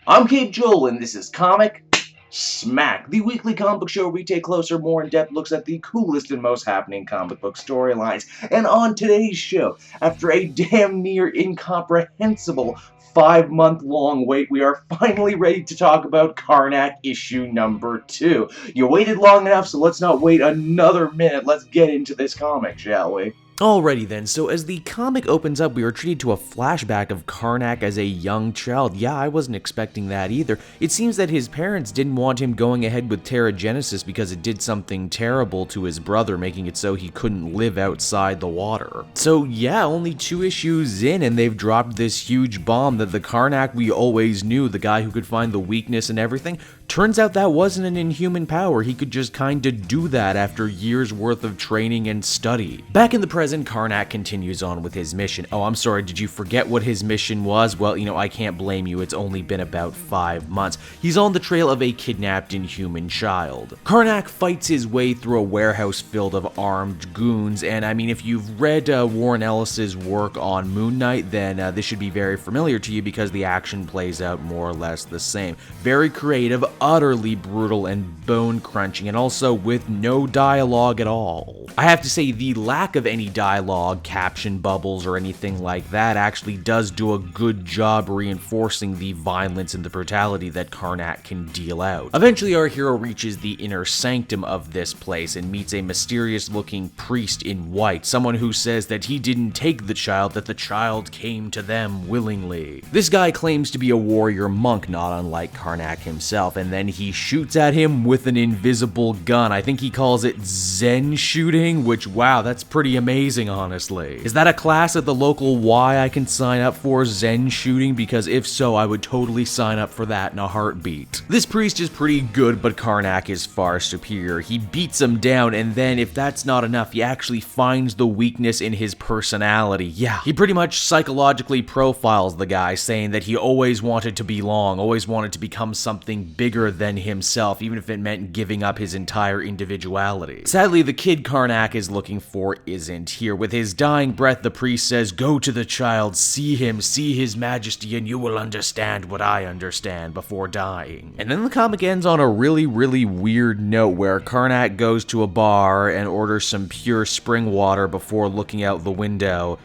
I'm Cape Joel, and this is Comic Smack, the weekly comic book show where we take closer, more in-depth looks at the coolest and most happening comic book storylines. And on today's show, after a damn near incomprehensible 5-month-long wait, we are finally ready to talk about Karnak issue number 2. You waited long enough, so let's not wait another minute. Let's get into this comic, shall we? Alrighty then, so as the comic opens up, we are treated to a flashback of Karnak as a young child. Yeah, I wasn't expecting that either. It seems that his parents didn't want him going ahead with Teragenesis because it did something terrible to his brother, making it so he couldn't live outside the water. So yeah, only 2 issues in and they've dropped this huge bomb that the Karnak we always knew, the guy who could find the weakness and everything, turns out that wasn't an inhuman power. He could just kinda do that after years worth of training and study. Back in the present, Karnak continues on with his mission. Oh, I'm sorry, did you forget what his mission was? Well, I can't blame you, it's only been about 5 months. He's on the trail of a kidnapped inhuman child. Karnak fights his way through a warehouse filled of armed goons, and I mean, if you've read Warren Ellis's work on Moon Knight, then this should be very familiar to you because the action plays out more or less the same. Very creative, utterly brutal and bone-crunching, and also with no dialogue at all. I have to say, the lack of any dialogue, caption bubbles, or anything like that actually does do a good job reinforcing the violence and the brutality that Karnak can deal out. Eventually, our hero reaches the inner sanctum of this place and meets a mysterious-looking priest in white, someone who says that he didn't take the child, that the child came to them willingly. This guy claims to be a warrior monk, not unlike Karnak himself, and then he shoots at him with an invisible gun. I think he calls it Zen shooting, which, wow, that's pretty amazing, honestly. Is that a class at the local Y I can sign up for, Zen shooting? Because if so, I would totally sign up for that in a heartbeat. This priest is pretty good, but Karnak is far superior. He beats him down, and then, if that's not enough, he actually finds the weakness in his personality. Yeah, he pretty much psychologically profiles the guy, saying that he always wanted to belong, always wanted to become something bigger than himself, even if it meant giving up his entire individuality. Sadly, the kid Karnak is looking for isn't here. With his dying breath, the priest says, "Go to the child, see him, see his majesty, and you will understand what I understand," before dying. And then the comic ends on a really weird note where Karnak goes to a bar and orders some pure spring water before looking out the window.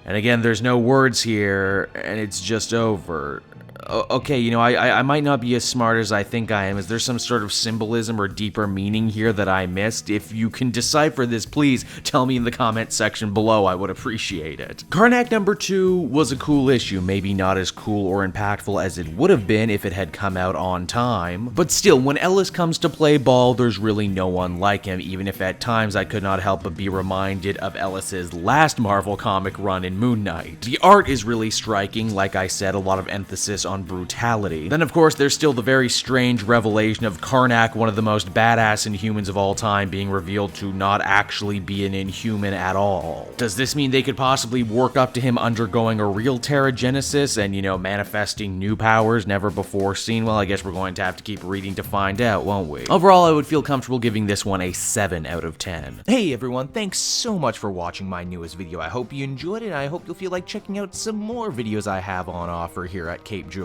And again, there's no words here, and it's just over. Okay, I might not be as smart as I think I am. Is there some sort of symbolism or deeper meaning here that I missed? If you can decipher this, please tell me in the comment section below. I would appreciate it. Karnak number 2 was a cool issue, maybe not as cool or impactful as it would have been if it had come out on time. But still, when Ellis comes to play ball, there's really no one like him, even if at times I could not help but be reminded of Ellis's last Marvel comic run in Moon Knight. The art is really striking, like I said, a lot of emphasis on brutality. Then of course there's still the very strange revelation of Karnak, one of the most badass Inhumans of all time, being revealed to not actually be an Inhuman at all. Does this mean they could possibly work up to him undergoing a real Teragenesis and, manifesting new powers never before seen? Well, I guess we're going to have to keep reading to find out, won't we? Overall, I would feel comfortable giving this one a 7 out of 10. Hey everyone, thanks so much for watching my newest video. I hope you enjoyed it, and I hope you'll feel like checking out some more videos I have on offer here at Cape Joel.